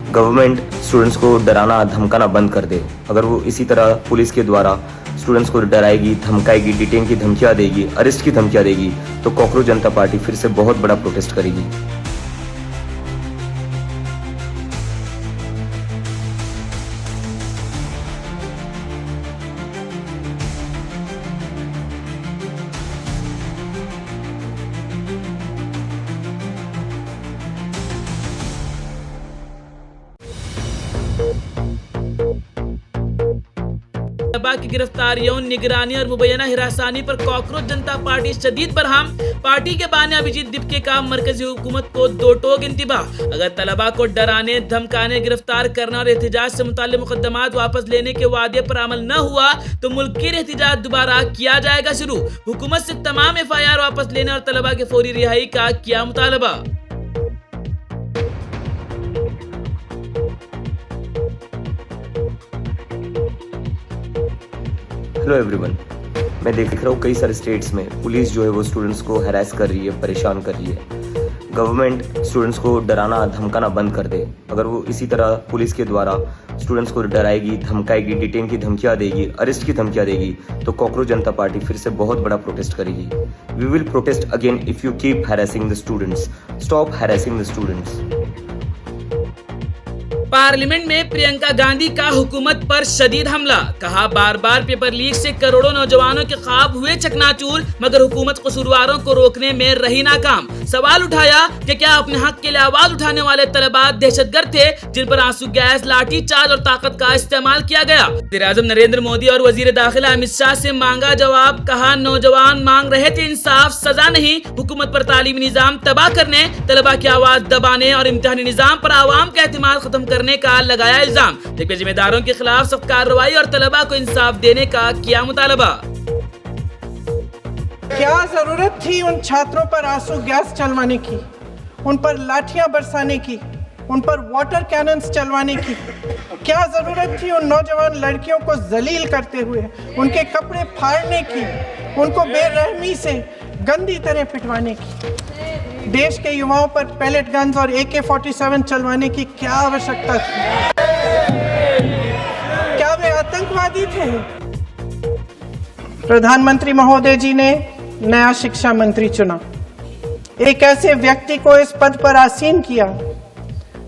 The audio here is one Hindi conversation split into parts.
गवर्नमेंट स्टूडेंट्स को डराना धमकाना बंद कर दे। अगर वो इसी तरह पुलिस के द्वारा स्टूडेंट्स को डराएगी, धमकाएगी, डिटेन की धमकियां देगी, अरेस्ट की धमकियां देगी, तो कॉकरोच जनता पार्टी फिर से बहुत बड़ा प्रोटेस्ट करेगी। तलबा की गिरफ्तारियों, निगरानी और मुबैना हिरासानी पर कॉकरोच जनता पार्टी शदीद बरहम। पार्टी के बानी अभिजीत दीपके का मरकजी हुकूमत को दो टोक इंतिबाह। अगर तलबा को डराने, धमकाने, गिरफ्तार करना और एहतिजाज से मुताल्लिक़ मुकदमात वापस लेने के वादे पर अमल न हुआ तो मुल्की एहतिजाज दोबारा किया जाएगा शुरू। हुकूमत से तमाम FIR वापस लेने और तलबा के फौरी रिहाई का किया मुतालबा। हेलो एवरीवन, मैं देख रहा हूँ कई सारे स्टेट्स में पुलिस जो है वो स्टूडेंट्स को हैरेस कर रही है, परेशान कर रही है। गवर्नमेंट स्टूडेंट्स को डराना धमकाना बंद कर दे। अगर वो इसी तरह पुलिस के द्वारा स्टूडेंट्स को डराएगी, धमकाएगी, डिटेन की धमकियां देगी, अरेस्ट की धमकियां देगी, तो कॉकरोच जनता पार्टी फिर से बहुत बड़ा प्रोटेस्ट करेगी। We will protest again if you keep harassing the students. Stop harassing the students. Parliament में प्रियंका गांधी का हुकूमत पर शदीद हमला। कहा बार बार पेपर लीक से करोड़ों नौजवानों के ख्वाब हुए चकनाचूर, मगर हुकूमत कसूरवारों को रोकने में रही नाकाम। सवाल उठाया कि क्या अपने हक के लिए आवाज उठाने वाले तलबा दहशतगर्द थे जिन पर आंसू गैस, लाठी चार्ज और ताकत का इस्तेमाल किया गया। वज़ीर-ए-आज़म नरेंद्र मोदी और वजीर दाखिला अमित शाह से मांगा जवाब। कहा नौजवान मांग रहे थे इंसाफ, सजा नहीं। हुकूमत पर तालीमी निजाम तबाह करने, तलबा की आवाज दबाने और इम्तिहानी निजाम पर आवाम का एतमाद खत्म करने का लगाया इल्जाम। जबकि जिम्मेदारों के खिलाफ सख्त कार्रवाई और तलबा को इंसाफ देने का किया मुतालबा। क्या जरूरत थी उन छात्रों पर आंसू गैस चलवाने की, उन पर लाठियां बरसाने की, उन पर वाटर कैनन्स चलवाने की? क्या जरूरत थी उन नौजवान लड़कियों को जलील करते हुए उनके कपड़े फाड़ने की, उनको बेरहमी से गंदी तरह पिटवाने की? देश के युवाओं पर पैलेट गन्स और AK-47 चलवाने की क्या आवश्यकता थी? क्या वे आतंकवादी थे? प्रधानमंत्री महोदय जी ने नया शिक्षा मंत्री चुना। एक ऐसे व्यक्ति को इस पद पर आसीन किया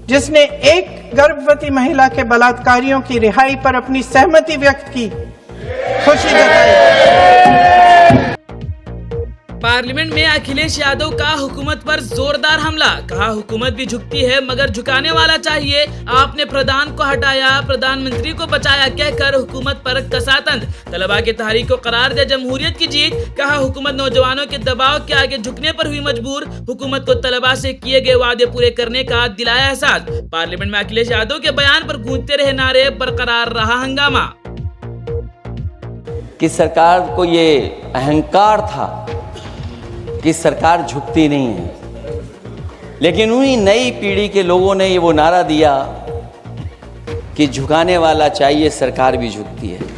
जिसने एक गर्भवती महिला के बलात्कारियों की रिहाई पर अपनी सहमति व्यक्त की, खुशी जताई। पार्लियामेंट में अखिलेश यादव का हुकूमत पर जोरदार हमला। कहा हुकूमत भी झुकती है मगर झुकाने वाला चाहिए। आपने प्रधान को हटाया, प्रधानमंत्री को बचाया कहकर हुकूमत पर कसा तंज। तलबा की तहरीक को करार दे जमहूरियत की जीत। कहा हुकूमत नौजवानों के दबाव के आगे झुकने पर हुई मजबूर। हुकूमत को तलबा से किए गए वादे पूरे करने का दिलाया एहसास। पार्लियामेंट में अखिलेश यादव के बयान पर गूंजते रहे नारे, बरकरार रहा हंगामा। कि सरकार को ये अहंकार था कि सरकार झुकती नहीं है, लेकिन उन्हीं नई पीढ़ी के लोगों ने ये वो नारा दिया कि झुकाने वाला चाहिए, सरकार भी झुकती है।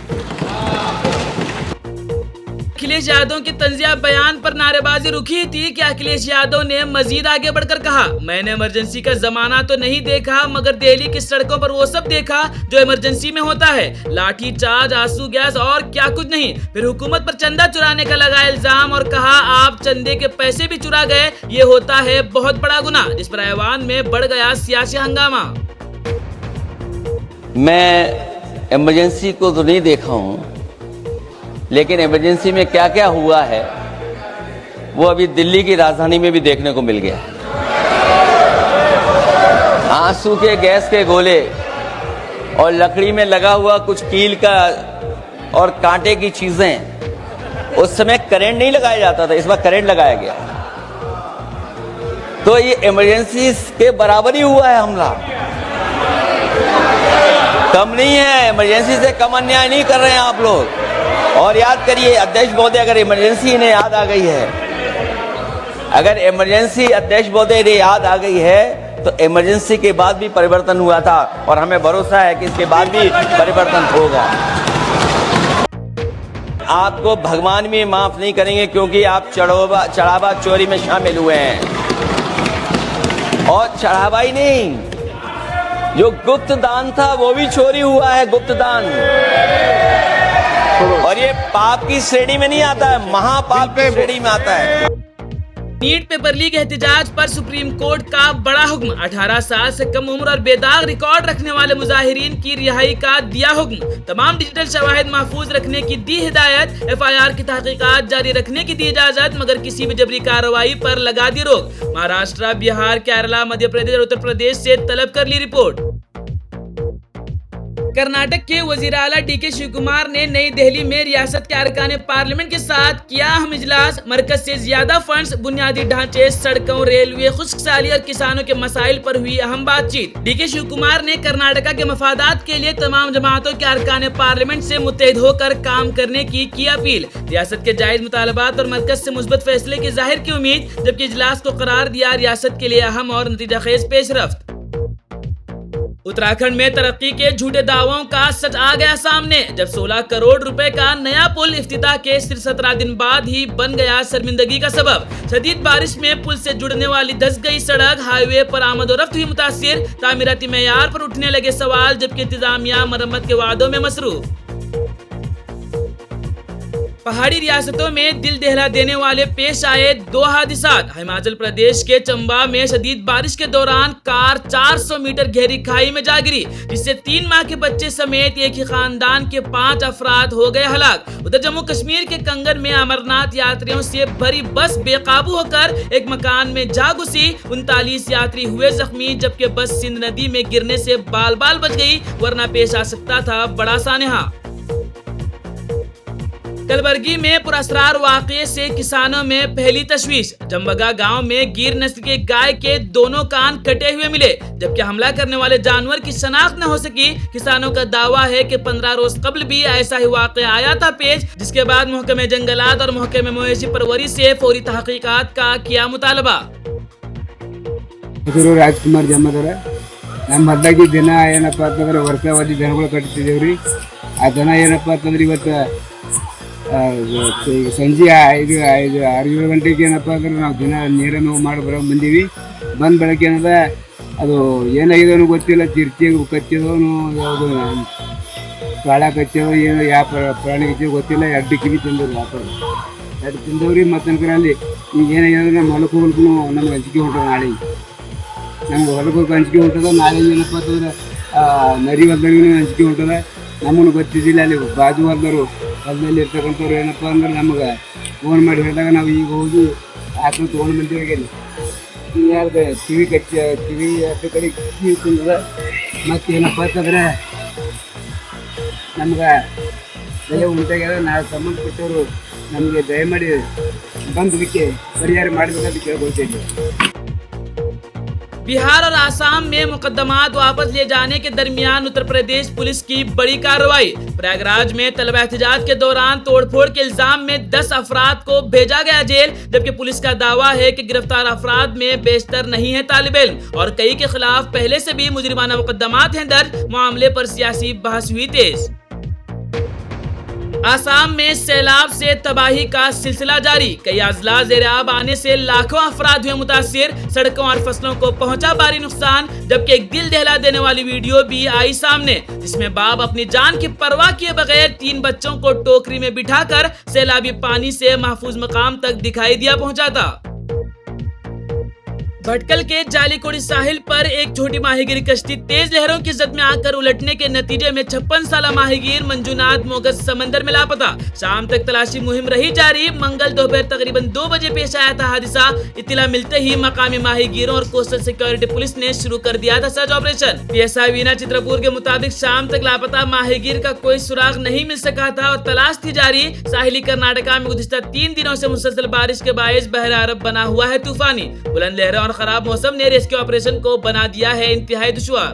अखिलेश यादव के तंजिया बयान पर नारेबाजी रुकी थी कि अखिलेश यादव ने मजीद आगे बढ़कर कहा, मैंने इमरजेंसी का जमाना तो नहीं देखा मगर दिल्ली की सड़कों पर वो सब देखा जो इमरजेंसी में होता है। लाठी चार्ज, आंसू गैस और क्या कुछ नहीं। फिर हुकूमत पर चंदा चुराने का लगाया इल्जाम और कहा आप चंदे के पैसे भी चुरा गए, ये होता है बहुत बड़ा गुनाह। जिस पर ऐवान में बढ़ गया सियासी हंगामा। मैं इमरजेंसी को तो नहीं देखा हूं, लेकिन इमरजेंसी में क्या क्या हुआ है वो अभी दिल्ली की राजधानी में भी देखने को मिल गया। आंसू के गैस के गोले और लकड़ी में लगा हुआ कुछ कील का और कांटे की चीजें। उस समय करंट नहीं लगाया जाता था, इस बार करंट लगाया गया। तो ये इमरजेंसी के बराबर ही हुआ है हमला, कम नहीं है। इमरजेंसी से कम अन्याय नहीं कर रहे हैं आप लोग। और याद करिए अध्यक्ष महोदय, अगर इमरजेंसी इन्हें याद आ गई है, अगर इमरजेंसी अध्यक्ष महोदय ने याद आ गई है तो इमरजेंसी के बाद भी परिवर्तन हुआ था और हमें भरोसा है कि इसके बाद भी परिवर्तन होगा। आपको भगवान भी माफ नहीं करेंगे क्योंकि आप चढ़ावा चोरी में शामिल हुए हैं। और चढ़ावा ही नहीं, जो गुप्त दान था वो भी चोरी हुआ है, गुप्त दान। और ये पाप की श्रेणी में नहीं आता है, महापाप की श्रेणी में आता है। नीट पेपर लीक एहतिजाज पर सुप्रीम कोर्ट का बड़ा हुक्म। 18 साल से कम उम्र और बेदाग रिकॉर्ड रखने वाले मुजाहिरीन की रिहाई का दिया हुक्म। तमाम डिजिटल शवाहिद महफूज रखने की दी हिदायत। FIR की तहकीकात जारी रखने की दी इजाजत, मगर किसी भी जबरी कार्रवाई पर लगा दी रोक। महाराष्ट्र, बिहार, केरला, मध्य प्रदेश और उत्तर प्रदेश से तलब कर ली रिपोर्ट। कर्नाटक के वजीर आला DK शिवकुमार ने नई दिल्ली में रियासत के अरकान पार्लियामेंट के साथ किया अहम इजलास। मरकज से ज्यादा फंड्स, बुनियादी ढांचे, सड़कों, रेलवे, खुश्कसाली और किसानों के मसाइल पर हुई अहम बातचीत। DK शिवकुमार ने कर्नाटका के मफादात के लिए तमाम जमातों के अरकान पार्लियामेंट से मुत्तहिद होकर काम करने की अपील। रियासत के जायज मुतालबात और मरकज से मुस्बत फैसले की जाहिर की उम्मीद, जबकि इजलास को करार दिया रियासत के लिए अहम और नतीजाखेज पेशरफ्त। उत्तराखंड में तरक्की के झूठे दावों का सच आ गया सामने, जब 16 करोड़ रुपए का नया पुल इफ्तिताह के सिर्फ 17 दिन बाद ही बन गया शर्मिंदगी का सबब। शदीद बारिश में पुल से जुड़ने वाली धंस गई सड़क, हाईवे पर आमद और रफ्त हुई मुतासिर, तामीराती मेयार पर उठने लगे सवाल, जबकि इंतजामिया मरम्मत के वादों में मसरूफ। पहाड़ी रियासतों में दिल दहला देने वाले पेश आए 2 हादिसात। हिमाचल प्रदेश के चंबा में शदीद बारिश के दौरान कार 400 मीटर गहरी खाई में जा गिरी, जिससे 3 माह के बच्चे समेत एक ही खानदान के 5 अफराद हो गए हलाक। उधर जम्मू कश्मीर के कंगन में अमरनाथ यात्रियों से भरी बस बेकाबू होकर एक मकान में जा घुसी। 39 यात्री हुए जख्मी, जबकि बस सिंध नदी में गिरने से बाल बाल बच गई, वरना पेश आ सकता था बड़ा सानहा। कलबर्गी में पुरअसरार वाकये से किसानों में पहली तशवीश। जम्बगा गांव में गिर नस्ल के गाय के दोनों कान कटे हुए मिले, जबकि हमला करने वाले जानवर की शनाख्त न हो सकी। किसानों का दावा है कि 15 रोज कबल भी ऐसा ही वाकया आया था पेश, जिसके बाद महकमे जंगलात और महकमे मवेशी परवरी से फौरी तहकीकात का किया मुतालबा। ರಾಜ್ಕುಮಾರ್ ಜಮದರ ನಮ್ಮ ಹೊಲದಾಗಿ ದಿನ ಏನಪ್ಪ ಅಂತಂದ್ರೆ ವರ್ಷಾವಧಿ ದನಗಳು ಕಟ್ತಿದ್ದೇವ್ರಿ। ಆ ದನ ಏನಪ್ಪ ಅಂತಂದ್ರೆ ಇವತ್ತು ಸಂಜೆ 5-6 ಗಂಟೆಗೆ ಏನಪ್ಪ ಅಂದ್ರೆ ನಾವು ದಿನ ನೀರನ್ನು ಮಾಡಿ ಬರೋ ಬಂದೀವಿ। ಬಂದ ಬೆಳಗ್ಗೆ ಏನದ ಅದು ಏನಾಗಿದೋ ಗೊತ್ತಿಲ್ಲ, ಚಿರ್ಚಿ ಕಚ್ಚಿದವನು ಯಾವುದು ಕಾಳ ಕಚ್ಚೋದು ಏನೋ ಯಾವ ಪ್ರಾಣಿ ಕಚ್ಚೋದು ಗೊತ್ತಿಲ್ಲ, 2 ಕಿವಿ ತಿಂದವ್ರು ವ್ಯಾಪಾರ 2 ತಿಂದವ್ರಿ। ಮತ್ತು ಅಲ್ಲಿ ಈಗ ಏನಾಗಿದೆ ನಮ್ಮ ಹೊಲಕ್ಕೆ ಹೋಗ್ಲಿಕ್ಕೂ ನಮ್ಗೆ ಹಂಚಿಕೆ ಹೊಂಟದ, ನಾಳೆ ನಮ್ಗೆ ಹೊಲಕ್ಕೆ ಹೋಗಿ ಹಂಚಿಕೆ ಹೊಂಟದ। ನಾಳೆ ಏನಪ್ಪ ಅಂತಂದ್ರೆ ನರಿ ಹೊಲದಾಗೂ ಹಂಚಿಕೆ ಹೊಂಟದ, ನಮ್ಮನ್ನು ಗೊತ್ತಿದ್ದಿಲ್ಲ। ಅಲ್ಲಿ ಬಾಜು ಹೊಲದಲ್ಲಿ ಇರ್ತಕ್ಕಂಥವ್ರು ಏನಪ್ಪ ಅಂದ್ರೆ ನಮಗೆ ಫೋನ್ ಮಾಡಿ ಹೇಳಿದಾಗ ನಾವು ಈಗ ಹೋಗಿ ಆಕಳು ತೊಗೊಂಡು ಬಂದಿವಿ। ಯಾರ್ದು ಕಿವಿ ಕಿವಿ ಅಷ್ಟು ಕಡೆ ಕಿವಿ ತಿಂದದ। ಮತ್ತು ಏನಪ್ಪ ಅಂತಂದ್ರೆ ನಮ್ಗೆ ಬೆಲೆ ಉಂಟಾಗ್ಯದ। ನಾವು ಸಂಬಂಧಪಟ್ಟವರು ನಮಗೆ ದಯಮಾಡಿ ಬಂದಕ್ಕೆ ಪರಿಹಾರ ಮಾಡಬೇಕಂತ ಕೇಳ್ಕೊಳ್ತೇವೆ। बिहार और आसाम में मुकदमात वापस लिए जाने के दरमियान उत्तर प्रदेश पुलिस की बड़ी कार्रवाई। प्रयागराज में तलबा एहतजाज के दौरान तोड़फोड़ के इल्जाम में 10 अफराद को भेजा गया जेल, जबकि पुलिस का दावा है कि गिरफ्तार अफराद में बेशतर नहीं है तालिब इल्म और कई के खिलाफ पहले से भी मुजरिमाना मुकदमात हैं दर्ज। मामले पर सियासी बहस हुई तेज। आसाम में सैलाब से तबाही का सिलसिला जारी। कई अजला ज़ेर-आब आने से लाखों अफराद हुए मुतासिर। सड़कों और फसलों को पहुंचा भारी नुकसान, जबकि एक दिल दहला देने वाली वीडियो भी आई सामने, जिसमें बाप अपनी जान की परवाह किए बगैर 3 बच्चों को टोकरी में बिठाकर सैलाबी पानी से महफूज मकाम तक दिखाई दिया पहुंचाता। भटकल के जालीकोड़ी साहिल पर एक छोटी माहीगीरी कश्ती तेज लहरों की जद में आकर उलटने के नतीजे में 56 साला माहीगीर मंजूनाथ मोगस समंदर में लापता। शाम तक तलाशी मुहिम रही जारी। मंगल दोपहर तकरीबन 2 बजे पेश आया था हादसा। इत्तला मिलते ही मकामी माहीगीरों और कोस्टल सिक्योरिटी पुलिस ने शुरू कर दिया था search operation. PSI Veena Chitrapur के मुताबिक शाम तक लापता माहीगीर का कोई सुराग नहीं मिल सका था और तलाश थी जारी। साहिली कर्नाटका में गुज़िश्ता 3 दिनों से मुसलसल बारिश के बायस बहर अरब बना हुआ है तूफानी। बुलंद लहरें और खराब मौसम ने रेस्क्यू ऑपरेशन को बना दिया है इंतहाई दुश्वार।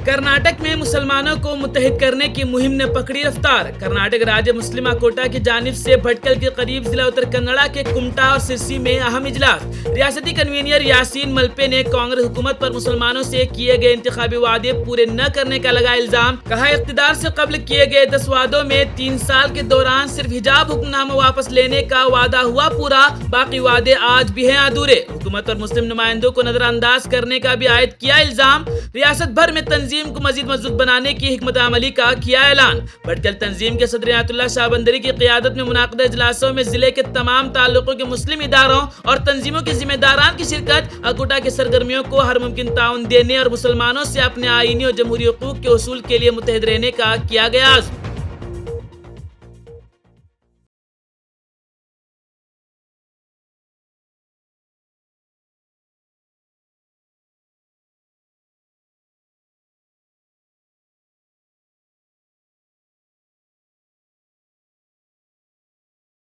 कर्नाटक में मुसलमानों को मुत्तहिद करने की मुहिम ने पकड़ी रफ्तार। कर्नाटक राज्य मुस्लिम कोटा की जानिब से भटकल के करीब जिला उत्तर कन्नड़ा के कुमटा और सिरसी में अहम इजलास। रियासती कन्वीनर यासीन मलपे ने कांग्रेस हुकूमत पर मुसलमानों से किए गए इंतखाबी वादे पूरे न करने का लगाया इल्जाम। कहा, इख्तिदार से कब्ल किए गए 10 वादों में 3 साल के दौरान सिर्फ हिजाब हुक्मनामा वापस लेने का वादा हुआ पूरा, बाकी वादे आज भी हैं अधूरे। हुकूमत और मुस्लिम नुमाइंदों को नजरअंदाज करने का भी आयद किया इल्जाम। रियासत भर में तंजीम को मजीद मजबूत बनाने की हिकमत अमली का किया ऐलान। भटकल तंजीम के सदर आयतुल्लाह शाहबंदरी की क़ियादत में मुनाक़िदा इजलासों में जिले के तमाम ताल्लुकों के मुस्लिम इदारों और तंजीमों के जिम्मेदारान की शिरकत। अकोटा की सरगर्मियों को हर मुमकिन ताउन देने और मुसलमानों से अपने आईनी और जमहूरी हुकूक के उसूल के लिए मुत्तहिद रहने का किया गया आज़्म।